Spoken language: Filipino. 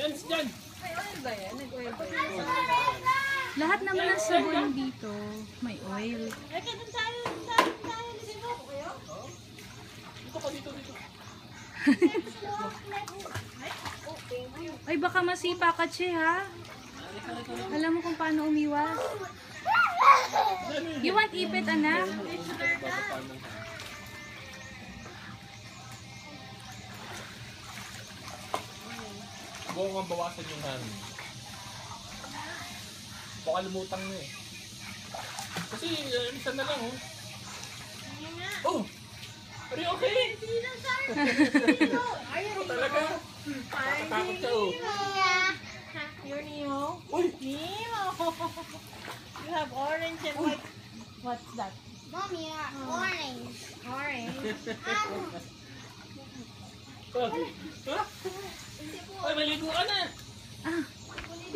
Alis dyan. May oil ba yan? Nag-oil ba yan? Lahat naman ng sabon dito may oil. Ay, kaya dun tayo. Dito kayo? Dito ka, dito. Ay, baka masipa ka, Che, ha? Alam mo kung paano umiwas. You want ipit, anak? Buong ang bawasan yung hangin. Baka lumutang na eh. Kasi, isa na lang oh. Oh! Are you okay? Oh, talaga? Nakatakot ka oh. You're Nemo? Uy! Nemo! You have orange and white. What's that? Mommy, orange. Orange. Ha? Ay, maligo ka na!